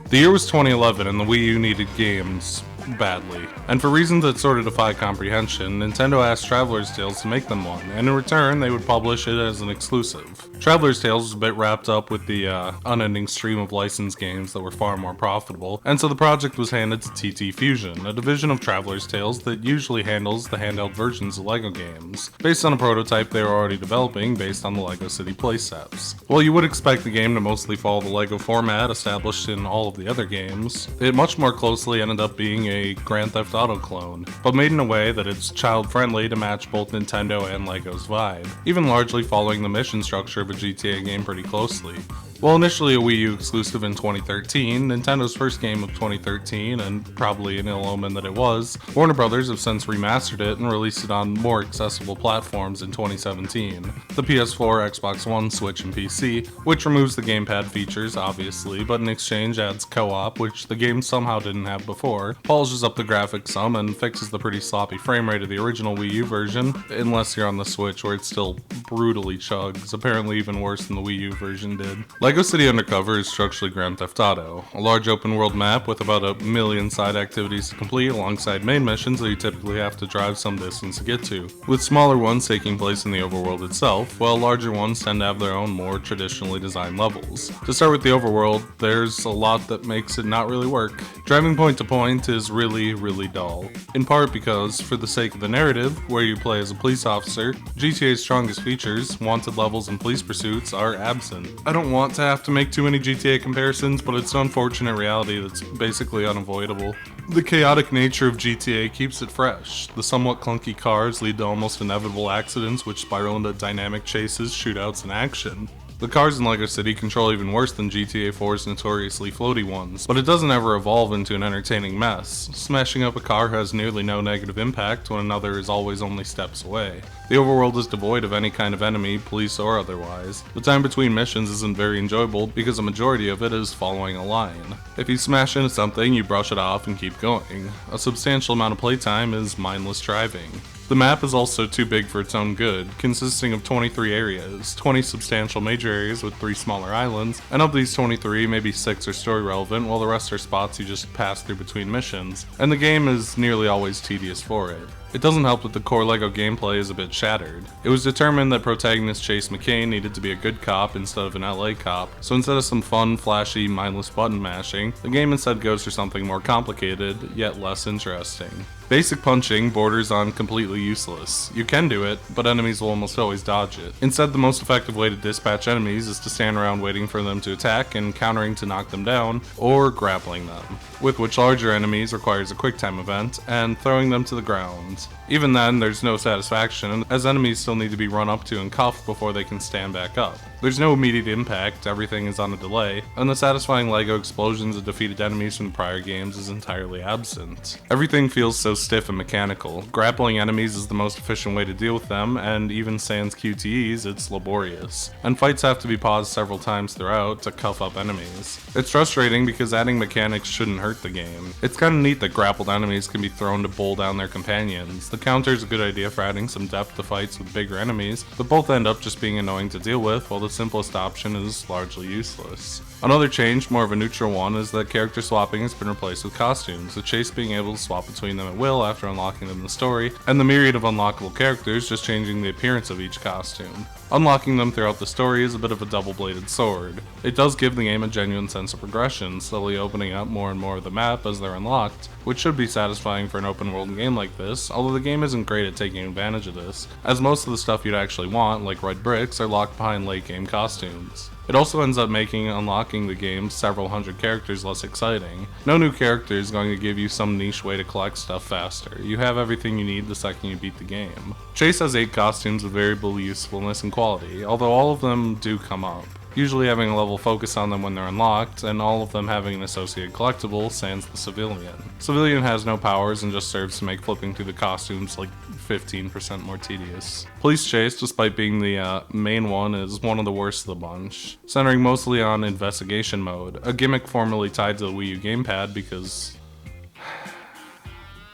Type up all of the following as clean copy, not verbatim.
The year was 2011 and the Wii U needed games badly. And for reasons that sort of defy comprehension, Nintendo asked Traveler's Tales to make them one, and in return they would publish it as an exclusive. Traveler's Tales was a bit wrapped up with the unending stream of licensed games that were far more profitable, and so the project was handed to TT Fusion, a division of Traveler's Tales that usually handles the handheld versions of LEGO games, based on a prototype they were already developing based on the LEGO City playsets. While you would expect the game to mostly follow the LEGO format established in all of the other games, it much more closely ended up being a Grand Theft Auto clone, but made in a way that it's child-friendly to match both Nintendo and LEGO's vibe, even largely following the mission structure of a GTA game pretty closely. While initially a Wii U exclusive in 2013, Nintendo's first game of 2013, and probably an ill omen that it was, Warner Brothers have since remastered it and released it on more accessible platforms in 2017. The PS4, Xbox One, Switch, and PC, which removes the gamepad features, obviously, but in exchange adds co-op, which the game somehow didn't have before, polishes up the graphics some, and fixes the pretty sloppy frame rate of the original Wii U version, unless you're on the Switch where it still brutally chugs, apparently even worse than the Wii U version did. LEGO City Undercover is structurally Grand Theft Auto, a large open world map with about 1 million side activities to complete alongside main missions that you typically have to drive some distance to get to, with smaller ones taking place in the overworld itself, while larger ones tend to have their own more traditionally designed levels. To start with the overworld, there's a lot that makes it not really work. Driving point to point is really dull, in part because, for the sake of the narrative, where you play as a police officer, GTA's strongest features, wanted levels and police pursuits, are absent. I don't want to have to make too many GTA comparisons, but it's an unfortunate reality that's basically unavoidable. The chaotic nature of GTA keeps it fresh. The somewhat clunky cars lead to almost inevitable accidents which spiral into dynamic chases, shootouts, and action. The cars in LEGO City control even worse than GTA 4's notoriously floaty ones, but it doesn't ever evolve into an entertaining mess. Smashing up a car has nearly no negative impact when another is always only steps away. The overworld is devoid of any kind of enemy, police or otherwise. The time between missions isn't very enjoyable because a majority of it is following a line. If you smash into something, you brush it off and keep going. A substantial amount of playtime is mindless driving. The map is also too big for its own good, consisting of 23 areas, 20 substantial major areas with 3 smaller islands, and of these 23, maybe 6 are story relevant, while the rest are spots you just pass through between missions, and the game is nearly always tedious for it. It doesn't help that the core LEGO gameplay is a bit shattered. It was determined that protagonist Chase McCain needed to be a good cop instead of an LA cop, so instead of some fun, flashy, mindless button mashing, the game instead goes for something more complicated, yet less interesting. Basic punching borders on completely useless. You can do it, but enemies will almost always dodge it. Instead, the most effective way to dispatch enemies is to stand around waiting for them to attack and countering to knock them down, or grappling them, with which larger enemies requires a QuickTime event, and throwing them to the ground. Even then, there's no satisfaction, as enemies still need to be run up to and cuffed before they can stand back up. There's no immediate impact, everything is on a delay, and the satisfying LEGO explosions of defeated enemies from the prior games is entirely absent. Everything feels so stiff and mechanical. Grappling enemies is the most efficient way to deal with them, and even sans QTEs, it's laborious. And fights have to be paused several times throughout to cuff up enemies. It's frustrating because adding mechanics shouldn't hurt the game. It's kinda neat that grappled enemies can be thrown to bowl down their companions. The counter is a good idea for adding some depth to fights with bigger enemies, but both end up just being annoying to deal with, while the simplest option is largely useless. Another change, more of a neutral one, is that character swapping has been replaced with costumes, with Chase being able to swap between them at will after unlocking them in the story, and the myriad of unlockable characters just changing the appearance of each costume. Unlocking them throughout the story is a bit of a double-bladed sword. It does give the game a genuine sense of progression, slowly opening up more and more of the map as they're unlocked, which should be satisfying for an open-world game like this, although the game isn't great at taking advantage of this, as most of the stuff you'd actually want, like red bricks, are locked behind late-game costumes. It also ends up making unlocking the game several hundred characters less exciting. No new character is going to give you some niche way to collect stuff faster. You have everything you need the second you beat the game. Chase has 8 costumes of variable usefulness and quality, although all of them do come up, usually having a level focus on them when they're unlocked, and all of them having an associated collectible, sans the Civilian. Civilian has no powers and just serves to make flipping through the costumes like 15% more tedious. Police Chase, despite being the main one, is one of the worst of the bunch, centering mostly on investigation mode, a gimmick formerly tied to the Wii U gamepad because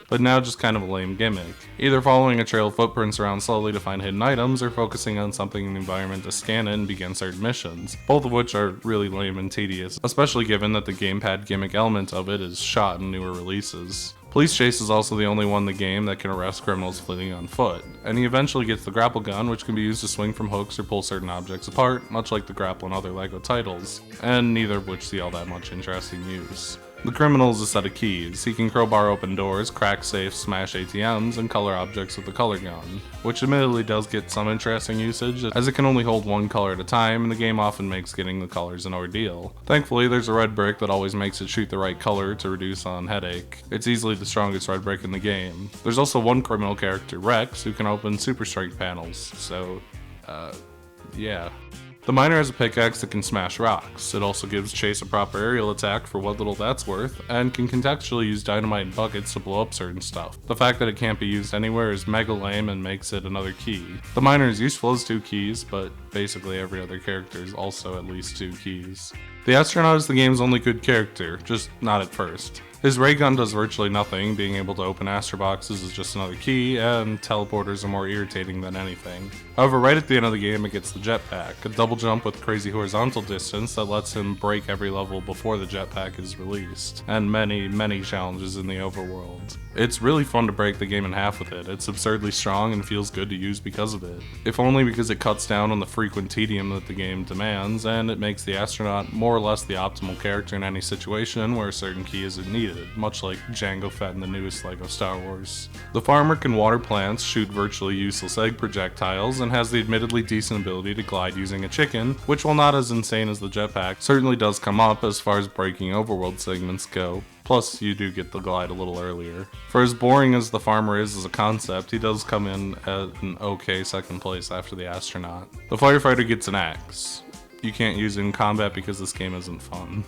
but now just kind of a lame gimmick. Either following a trail of footprints around slowly to find hidden items, or focusing on something in the environment to scan it and begin certain missions, both of which are really lame and tedious, especially given that the gamepad gimmick element of it is shot in newer releases. Police Chase is also the only one in the game that can arrest criminals fleeing on foot, and he eventually gets the grapple gun, which can be used to swing from hooks or pull certain objects apart, much like the grapple in other LEGO titles, and neither of which see all that much interesting use. The criminal is a set of keys. He can crowbar open doors, crack safes, smash ATMs, and color objects with the color gun, which admittedly does get some interesting usage, as it can only hold one color at a time, and the game often makes getting the colors an ordeal. Thankfully, there's a red brick that always makes it shoot the right color to reduce on headache. It's easily the strongest red brick in the game. There's also one criminal character, Rex, who can open super strength panels, so, yeah. The miner has a pickaxe that can smash rocks. It also gives Chase a proper aerial attack for what little that's worth, and can contextually use dynamite and buckets to blow up certain stuff. The fact that it can't be used anywhere is mega lame and makes it another key. The miner is useful as 2 keys, but basically every other character is also at least 2 keys. The astronaut is the game's only good character, just not at first. His ray gun does virtually nothing, being able to open astro boxes is just another key, and teleporters are more irritating than anything. However, right at the end of the game it gets the jetpack, a double jump with crazy horizontal distance that lets him break every level before the jetpack is released, and many challenges in the overworld. It's really fun to break the game in half with it. It's absurdly strong and feels good to use because of it. If only because it cuts down on the frequent tedium that the game demands, and it makes the astronaut more or less the optimal character in any situation where a certain key isn't needed, much like Jango Fett in the newest LEGO Star Wars. The farmer can water plants, shoot virtually useless egg projectiles, and has the admittedly decent ability to glide using a chicken, which while not as insane as the jetpack, certainly does come up as far as breaking overworld segments go. Plus, you do get the glide a little earlier. For as boring as the farmer is as a concept, he does come in at an okay second place after the astronaut. The firefighter gets an axe. You can't use it in combat because this game isn't fun.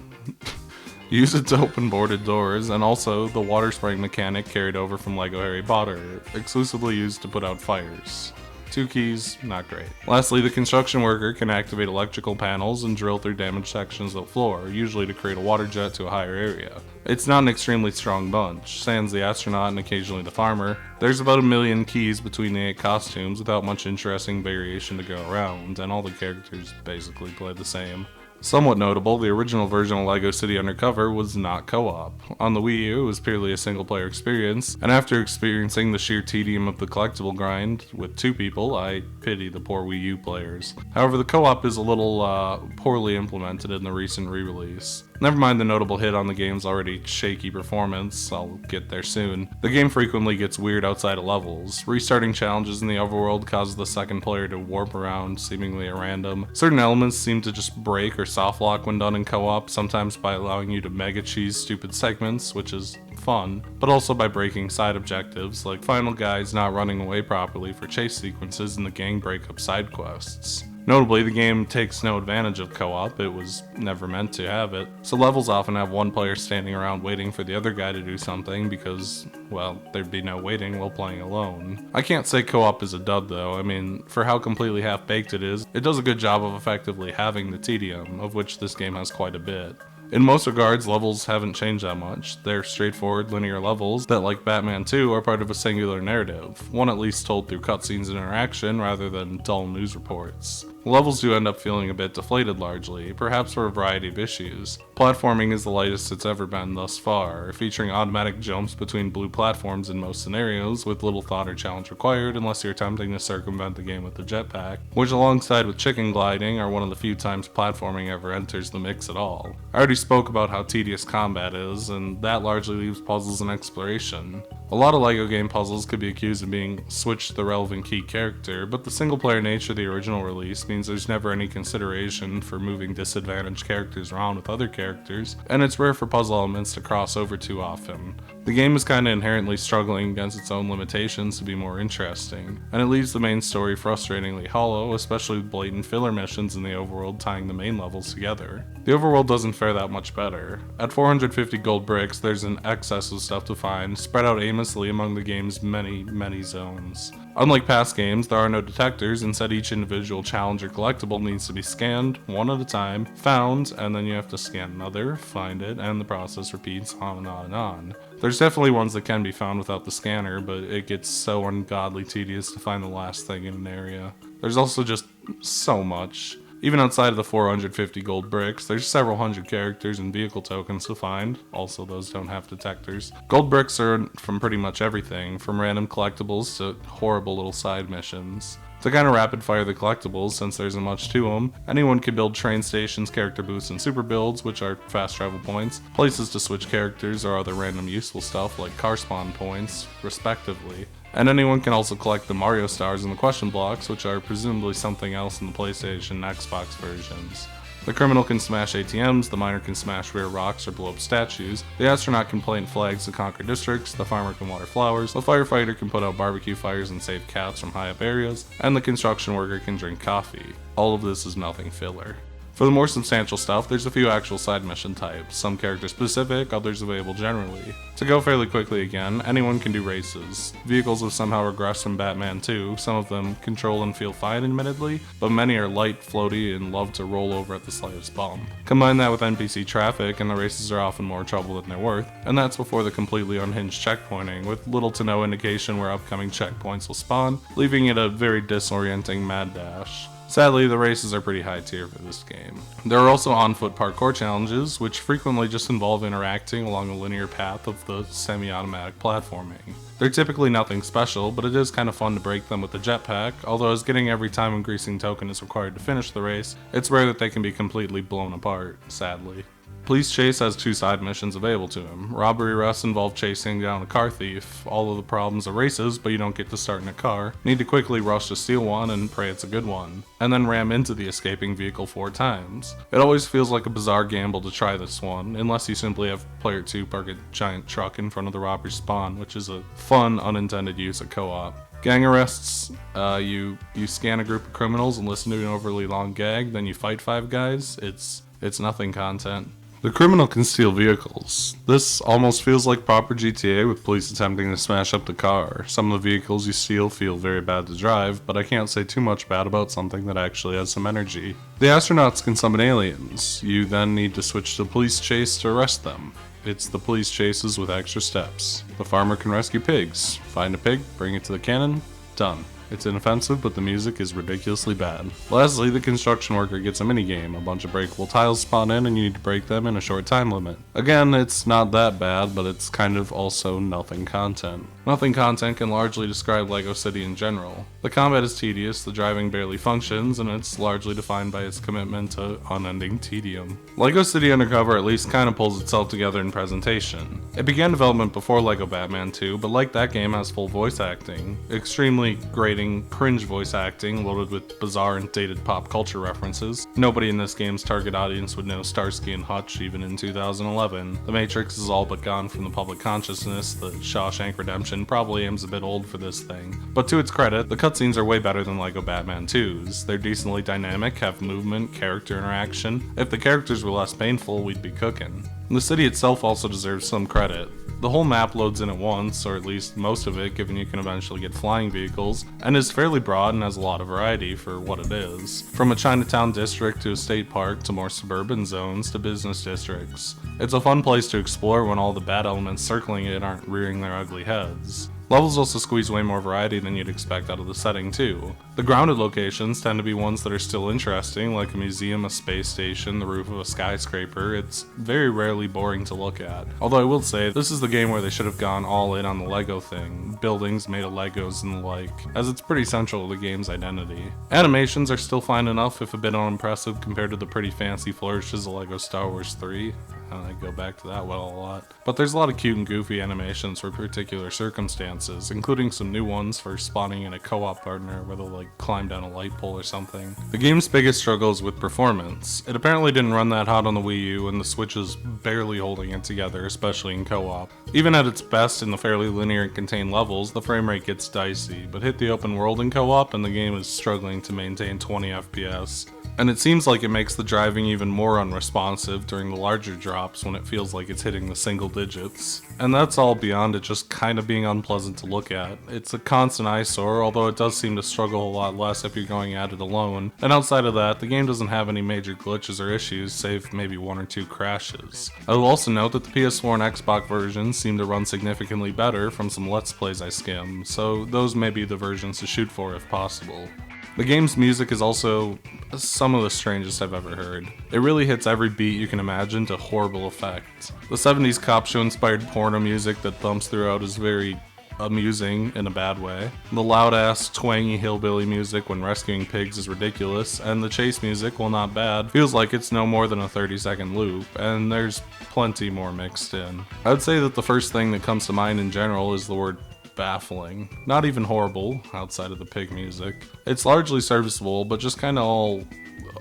Use it to open boarded doors, and also the water spraying mechanic carried over from LEGO Harry Potter, exclusively used to put out fires. 2 keys, not great. Lastly, the construction worker can activate electrical panels and drill through damaged sections of the floor, usually to create a water jet to a higher area. It's not an extremely strong bunch, sans the astronaut and occasionally the farmer. There's about 1 million keys between the 8 costumes without much interesting variation to go around, and all the characters basically play the same. Somewhat notable, the original version of LEGO City Undercover was not co-op. On the Wii U, it was purely a single-player experience, and after experiencing the sheer tedium of the collectible grind with 2 people, I pity the poor Wii U players. However, the co-op is a little poorly implemented in the recent re-release. Never mind the notable hit on the game's already shaky performance, I'll get there soon. The game frequently gets weird outside of levels. Restarting challenges in the overworld causes the second player to warp around seemingly at random. Certain elements seem to just break or soft lock when done in co-op, sometimes by allowing you to mega cheese stupid segments, which is fun, but also by breaking side objectives, like final guys not running away properly for chase sequences and the gang breakup side quests. Notably, the game takes no advantage of co-op, it was never meant to have it, so levels often have one player standing around waiting for the other guy to do something because, well, there'd be no waiting while playing alone. I can't say co-op is a dud though. I mean, for how completely half-baked it is, it does a good job of effectively having the tedium, of which this game has quite a bit. In most regards, levels haven't changed that much. They're straightforward linear levels that, like Batman 2, are part of a singular narrative, one at least told through cutscenes and interaction rather than dull news reports. The levels do end up feeling a bit deflated largely, perhaps for a variety of issues. Platforming is the lightest it's ever been thus far, featuring automatic jumps between blue platforms in most scenarios, with little thought or challenge required unless you're attempting to circumvent the game with the jetpack, which alongside with chicken gliding are one of the few times platforming ever enters the mix at all. I already spoke about how tedious combat is, and that largely leaves puzzles and exploration. A lot of LEGO game puzzles could be accused of being switched to the relevant key character, but the single-player nature of the original release means there's never any consideration for moving disadvantaged characters around with other characters, and it's rare for puzzle elements to cross over too often. The game is kinda inherently struggling against its own limitations to be more interesting, and it leaves the main story frustratingly hollow, especially with blatant filler missions in the overworld tying the main levels together. The overworld doesn't fare that much better. At 450 gold bricks, there's an excess of stuff to find, spread out aimlessly famously among the game's many zones. Unlike past games, there are no detectors. Instead, each individual challenge or collectible needs to be scanned one at a time, found, and then you have to scan another, find it, and the process repeats on and on and on. There's definitely ones that can be found without the scanner, but it gets so ungodly tedious to find the last thing in an area. There's also just so much. Even outside of the 450 gold bricks, there's several hundred characters and vehicle tokens to find. Also, those don't have detectors. Gold bricks are from pretty much everything, from random collectibles to horrible little side missions. To kind of rapid fire the collectibles, since there isn't much to them, anyone can build train stations, character boosts, and super builds, which are fast travel points, places to switch characters, or other random useful stuff like car spawn points, respectively. And anyone can also collect the Mario stars and the question blocks, which are presumably something else in the PlayStation and Xbox versions. The criminal can smash ATMs, the miner can smash rare rocks or blow up statues, the astronaut can plant flags to conquer districts, the farmer can water flowers, the firefighter can put out barbecue fires and save cats from high up areas, and the construction worker can drink coffee. All of this is nothing filler. For the more substantial stuff, there's a few actual side mission types, some character specific, others available generally. To go fairly quickly again, anyone can do races. Vehicles have somehow regressed from Batman 2, some of them control and feel fine admittedly, but many are light, floaty, and love to roll over at the slightest bump. Combine that with NPC traffic, and the races are often more trouble than they're worth, and that's before the completely unhinged checkpointing, with little to no indication where upcoming checkpoints will spawn, leaving it a very disorienting mad dash. Sadly, the races are pretty high tier for this game. There are also on-foot parkour challenges, which frequently just involve interacting along a linear path of the semi-automatic platforming. They're typically nothing special, but it is kind of fun to break them with the jetpack, although as getting every time increasing token is required to finish the race, it's rare that they can be completely blown apart, sadly. Police Chase has 2 side missions available to him. Robbery arrests involve chasing down a car thief. All of the problems are races, but you don't get to start in a car. Need to quickly rush to steal one and pray it's a good one. And then ram into the escaping vehicle 4 times. It always feels like a bizarre gamble to try this one, unless you simply have player 2 park a giant truck in front of the robber's spawn, which is a fun, unintended use of co-op. Gang arrests, you scan a group of criminals and listen to an overly long gag, then you fight 5 guys. It's nothing content. The criminal can steal vehicles. This almost feels like proper GTA with police attempting to smash up the car. Some of the vehicles you steal feel very bad to drive, but I can't say too much bad about something that actually has some energy. The astronauts can summon aliens. You then need to switch to police chase to arrest them. It's the police chases with extra steps. The farmer can rescue pigs. Find a pig, bring it to the cannon, done. It's inoffensive, but the music is ridiculously bad. Lastly, the construction worker gets a minigame. A bunch of breakable tiles spawn in and you need to break them in a short time limit. Again, it's not that bad, but it's kind of also nothing content. Nothing content can largely describe LEGO City in general. The combat is tedious, the driving barely functions, and it's largely defined by its commitment to unending tedium. LEGO City Undercover at least kind of pulls itself together in presentation. It began development before LEGO Batman 2, but like that game has full voice acting. Extremely grating, cringe voice acting loaded with bizarre and dated pop culture references. Nobody in this game's target audience would know Starsky and Hutch even in 2011. The Matrix is all but gone from the public consciousness. The Shawshank Redemption probably aims a bit old for this thing. But to its credit, the cutscenes are way better than LEGO Batman 2's. They're decently dynamic, have movement, character interaction. If the characters were less painful, we'd be cooking. The city itself also deserves some credit. The whole map loads in at once, or at least most of it, given you can eventually get flying vehicles, and is fairly broad and has a lot of variety for what it is. From a Chinatown district to a state park to more suburban zones to business districts. It's a fun place to explore when all the bad elements circling it aren't rearing their ugly heads. Levels also squeeze way more variety than you'd expect out of the setting too. The grounded locations tend to be ones that are still interesting, like a museum, a space station, the roof of a skyscraper. It's very rarely boring to look at. Although I will say, this is the game where they should have gone all in on the LEGO thing, buildings made of Legos and the like, as it's pretty central to the game's identity. Animations are still fine enough, if a bit unimpressive compared to the pretty fancy flourishes of LEGO Star Wars 3. I go back to that well a lot. But there's a lot of cute and goofy animations for particular circumstances, including some new ones for spawning in a co-op partner where they'll like climb down a light pole or something. The game's biggest struggle is with performance. It apparently didn't run that hot on the Wii U, and the Switch is barely holding it together, especially in co-op. Even at its best in the fairly linear and contained levels, the frame rate gets dicey, but hit the open world in co-op and the game is struggling to maintain 20 FPS. and it seems like it makes the driving even more unresponsive during the larger drops when it feels like it's hitting the single digits. And that's all beyond it just kind of being unpleasant to look at. It's a constant eyesore, although it does seem to struggle a lot less if you're going at it alone. And outside of that, the game doesn't have any major glitches or issues, save maybe one or two crashes. I will also note that the PS4 and Xbox versions seem to run significantly better from some Let's Plays I skimmed, so those may be the versions to shoot for if possible. The game's music is also some of the strangest I've ever heard. It really hits every beat you can imagine to horrible effect. The 70s cop show inspired porno music that thumps throughout is very amusing in a bad way. The loud-ass, twangy hillbilly music when rescuing pigs is ridiculous, and the chase music, while not bad, feels like it's no more than a 30-second loop, and there's plenty more mixed in. I would say that the first thing that comes to mind in general is the word baffling. Not even horrible, outside of the pig music. It's largely serviceable, but just kinda all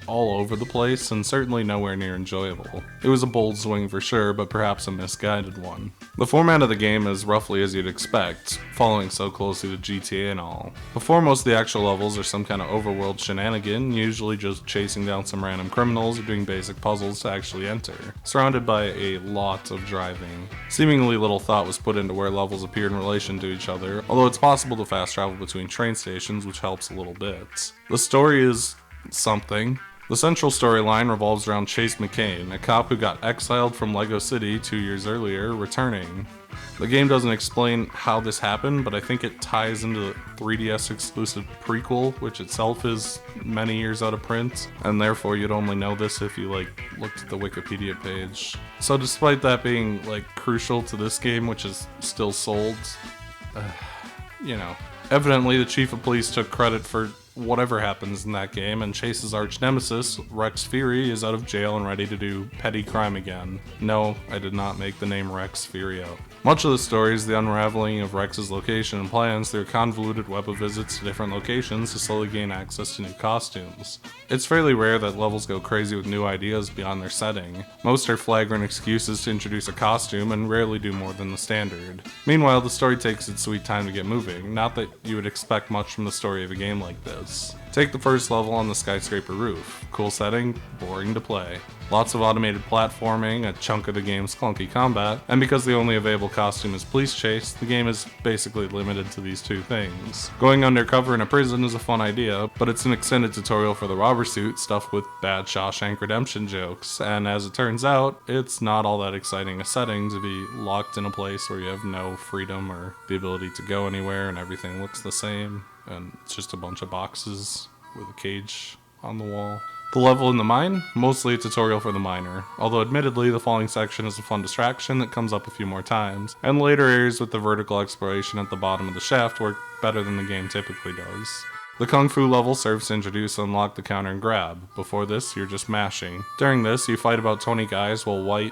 over the place, and certainly nowhere near enjoyable. It was a bold swing for sure, but perhaps a misguided one. The format of the game is roughly as you'd expect, following so closely to GTA and all. Before most of the actual levels are some kind of overworld shenanigan, usually just chasing down some random criminals or doing basic puzzles to actually enter, surrounded by a lot of driving. Seemingly little thought was put into where levels appear in relation to each other, although it's possible to fast travel between train stations, which helps a little bit. The story is something. The central storyline revolves around Chase McCain, a cop who got exiled from Lego City 2 years earlier, returning. The game doesn't explain how this happened, but I think it ties into the 3DS exclusive prequel, which itself is many years out of print, and therefore you'd only know this if you looked at the Wikipedia page. So despite that being crucial to this game, which is still sold, evidently the chief of police took credit for whatever happens in that game, and Chase's arch nemesis, Rex Fury, is out of jail and ready to do petty crime again. No, I did not make the name Rex Fury up. Much of the story is the unraveling of Rex's location and plans through a convoluted web of visits to different locations to slowly gain access to new costumes. It's fairly rare that levels go crazy with new ideas beyond their setting. Most are flagrant excuses to introduce a costume and rarely do more than the standard. Meanwhile, the story takes its sweet time to get moving, not that you would expect much from the story of a game like this. Take the first level on the skyscraper roof. Cool setting, boring to play. Lots of automated platforming, a chunk of the game's clunky combat, and because the only available costume is Police Chase, the game is basically limited to these two things. Going undercover in a prison is a fun idea, but it's an extended tutorial for the robber suit stuffed with bad Shawshank Redemption jokes, and as it turns out, it's not all that exciting a setting to be locked in a place where you have no freedom or the ability to go anywhere and everything looks the same, and it's just a bunch of boxes with a cage on the wall. The level in the mine, mostly a tutorial for the miner, although admittedly the falling section is a fun distraction that comes up a few more times, and later areas with the vertical exploration at the bottom of the shaft work better than the game typically does. The Kung Fu level serves to introduce and unlock the counter and grab. Before this, you're just mashing. During this, you fight about 20 guys while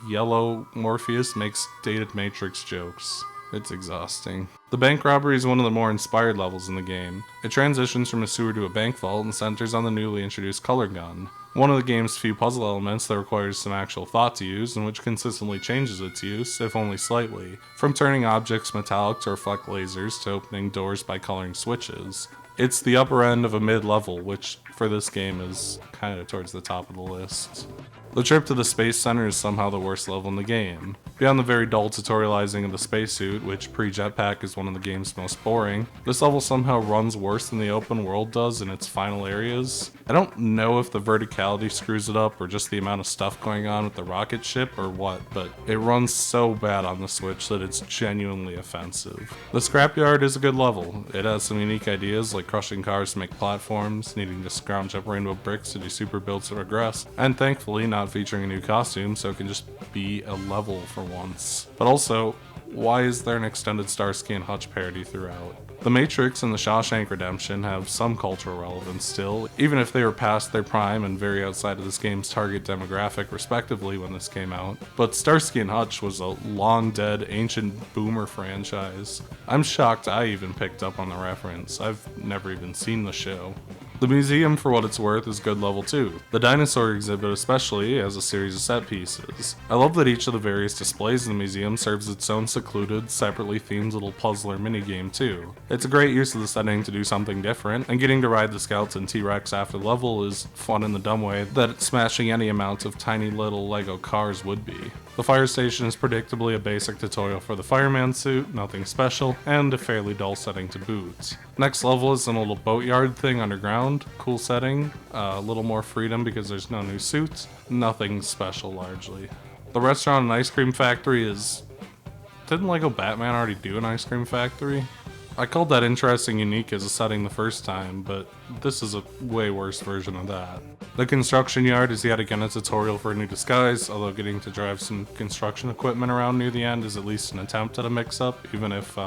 yellow Morpheus makes dated Matrix jokes. It's exhausting. The bank robbery is one of the more inspired levels in the game. It transitions from a sewer to a bank vault and centers on the newly introduced color gun, one of the game's few puzzle elements that requires some actual thought to use and which consistently changes its use, if only slightly, from turning objects metallic to reflect lasers to opening doors by coloring switches. It's the upper end of a mid-level, which for this game is kind of towards the top of the list. The trip to the Space Center is somehow the worst level in the game. Beyond the very dull tutorializing of the spacesuit, which pre-jetpack is one of the game's most boring, this level somehow runs worse than the open world does in its final areas. I don't know if the verticality screws it up or just the amount of stuff going on with the rocket ship or what, but it runs so bad on the Switch that it's genuinely offensive. The Scrapyard is a good level. It has some unique ideas like crushing cars to make platforms, needing to scrounge up rainbow bricks to do super builds to progress, and thankfully not featuring a new costume so it can just be a level for once. But also, why is there an extended Starsky and Hutch parody throughout? The Matrix and the Shawshank Redemption have some cultural relevance still, even if they were past their prime and very outside of this game's target demographic respectively when this came out. But Starsky and Hutch was a long-dead, ancient boomer franchise. I'm shocked I even picked up on the reference. I've never even seen the show. The museum, for what it's worth, is good level too. The dinosaur exhibit especially has a series of set pieces. I love that each of the various displays in the museum serves its own secluded, separately themed little puzzle or minigame too. It's a great use of the setting to do something different, and getting to ride the scouts and T-Rex after the level is fun in the dumb way that smashing any amount of tiny little Lego cars would be. The fire station is predictably a basic tutorial for the fireman suit, nothing special, and a fairly dull setting to boot. Next level is in a little boatyard thing underground, cool setting, a little more freedom because there's no new suits, nothing special largely. The restaurant and ice cream factory is... Didn't Lego Batman already do an ice cream factory? I called that interesting unique as a setting the first time, but this is a way worse version of that. The construction yard is yet again a tutorial for a new disguise, although getting to drive some construction equipment around near the end is at least an attempt at a mix-up, even if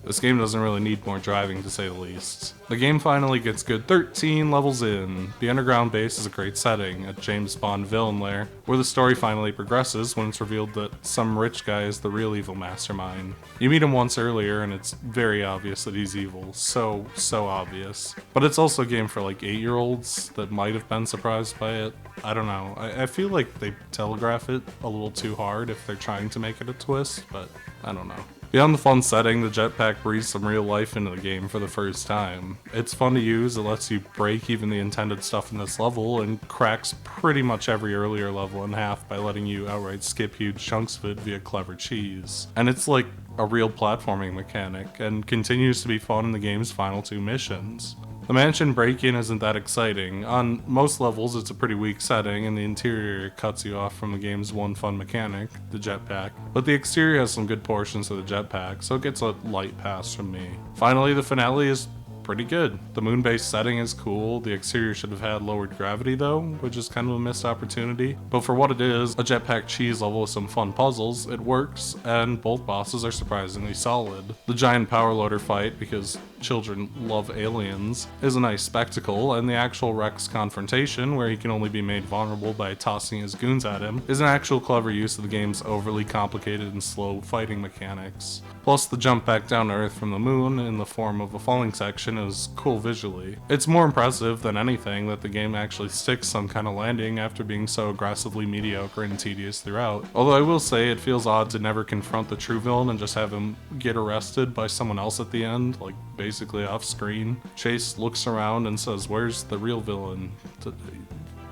this game doesn't really need more driving to say the least. The game finally gets good 13 levels in. The underground base is a great setting, a James Bond villain lair, where the story finally progresses when it's revealed that some rich guy is the real evil mastermind. You meet him once earlier and it's very obvious that he's evil, so obvious. But it's also a game for like 8-year-olds that might have been surprised by it. I don't know, I feel like they telegraph it a little too hard if they're trying to make it a twist, but I don't know. Beyond the fun setting, the jetpack breathes some real life into the game for the first time. It's fun to use, it lets you break even the intended stuff in this level, and cracks pretty much every earlier level in half by letting you outright skip huge chunks of it via clever cheese. And it's like a real platforming mechanic, and continues to be fun in the game's final 2 missions. The mansion break-in isn't that exciting. On most levels it's a pretty weak setting and the interior cuts you off from the game's one fun mechanic, the jetpack. But the exterior has some good portions of the jetpack, so it gets a light pass from me. Finally, the finale is pretty good. The moon-based setting is cool. The exterior should have had lowered gravity though, which is kind of a missed opportunity. But for what it is, a jetpack cheese level with some fun puzzles, it works, and both bosses are surprisingly solid. The giant power loader fight, because children love aliens, is a nice spectacle, and the actual Rex confrontation, where he can only be made vulnerable by tossing his goons at him, is an actual clever use of the game's overly complicated and slow fighting mechanics. Plus, the jump back down to Earth from the moon in the form of a falling section is cool visually. It's more impressive than anything that the game actually sticks some kind of landing after being so aggressively mediocre and tedious throughout. Although I will say it feels odd to never confront the true villain and just have him get arrested by someone else at the end, like basically off screen. Chase looks around and says, "Where's the real villain?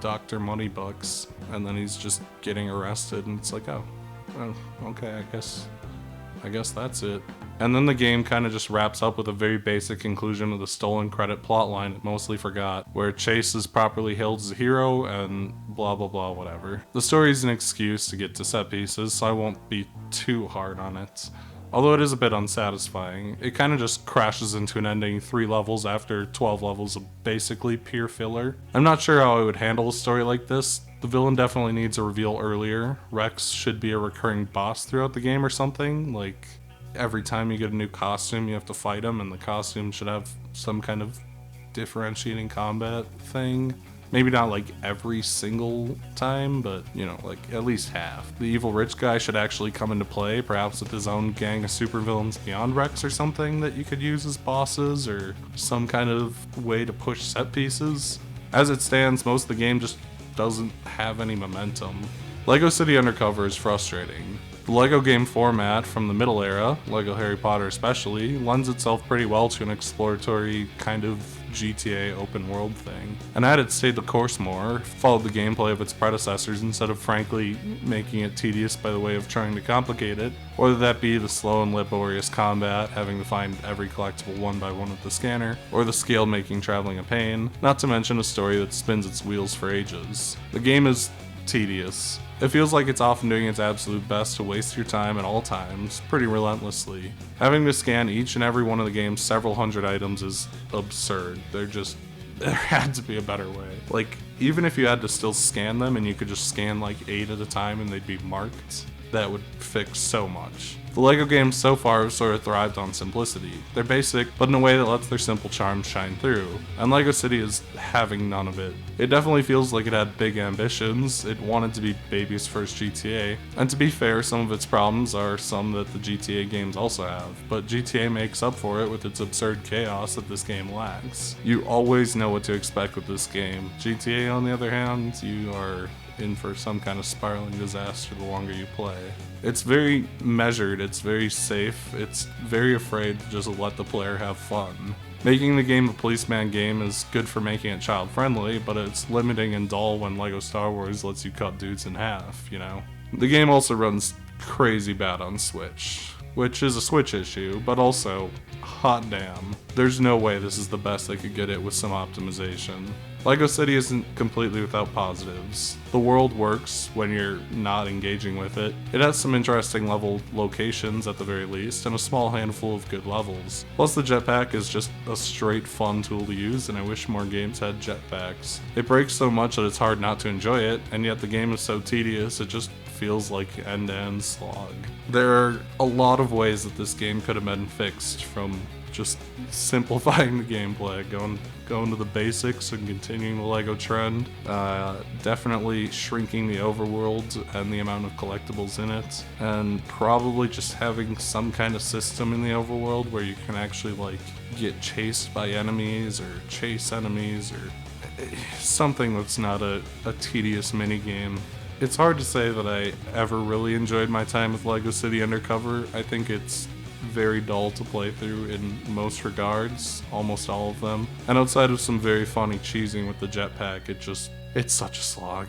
Dr. Moneybucks." And then he's just getting arrested and it's like, oh, okay, I guess that's it. And then the game kind of just wraps up with a very basic conclusion of the stolen credit plotline it mostly forgot, where Chase is properly hailed as a hero and blah blah blah whatever. The story is an excuse to get to set pieces, so I won't be too hard on it. Although it is a bit unsatisfying, it kind of just crashes into an ending 3 levels after 12 levels of basically pure filler. I'm not sure how I would handle a story like this. The villain definitely needs a reveal earlier. Rex should be a recurring boss throughout the game or something, like every time you get a new costume you have to fight him and the costume should have some kind of differentiating combat thing. Maybe not like every single time, but you know, like at least half. The evil rich guy should actually come into play, perhaps with his own gang of supervillains beyond Rex or something that you could use as bosses, or some kind of way to push set pieces. As it stands, most of the game just doesn't have any momentum. Lego City Undercover is frustrating. The Lego game format from the middle era, Lego Harry Potter especially, lends itself pretty well to an exploratory kind of GTA open world thing. And had it stayed the course more, followed the gameplay of its predecessors instead of frankly making it tedious by the way of trying to complicate it, whether that be the slow and laborious combat, having to find every collectible one by one with the scanner, or the scale making traveling a pain, not to mention a story that spins its wheels for ages. The game is tedious. It feels like it's often doing its absolute best to waste your time at all times, pretty relentlessly. Having to scan each and every one of the game's several hundred items is absurd. There had to be a better way. Like, even if you had to still scan them and you could just scan like 8 at a time and they'd be marked, that would fix so much. The LEGO games so far have sort of thrived on simplicity. They're basic, but in a way that lets their simple charms shine through, and LEGO City is having none of it. It definitely feels like it had big ambitions, it wanted to be baby's first GTA, and to be fair, some of its problems are some that the GTA games also have, but GTA makes up for it with its absurd chaos that this game lacks. You always know what to expect with this game. GTA, on the other hand, you are in for some kind of spiraling disaster the longer you play. It's very measured, it's very safe, it's very afraid to just let the player have fun. Making the game a policeman game is good for making it child friendly, but it's limiting and dull when LEGO Star Wars lets you cut dudes in half, you know? The game also runs crazy bad on Switch, which is a Switch issue, but also, hot damn, there's no way this is the best they could get it with some optimization. LEGO City isn't completely without positives. The world works when you're not engaging with it. It has some interesting level locations at the very least, and a small handful of good levels. Plus the jetpack is just a straight fun tool to use, and I wish more games had jetpacks. It breaks so much that it's hard not to enjoy it, and yet the game is so tedious it just feels like end-to-end slog. There are a lot of ways that this game could have been fixed, from just simplifying the gameplay, going to the basics and continuing the LEGO trend. Definitely shrinking the overworld and the amount of collectibles in it, and probably just having some kind of system in the overworld where you can actually like get chased by enemies or chase enemies or something that's not a tedious minigame. It's hard to say that I ever really enjoyed my time with LEGO City Undercover. I think it's very dull to play through in most regards, almost all of them. And outside of some very funny cheesing with the jetpack, it's such a slog.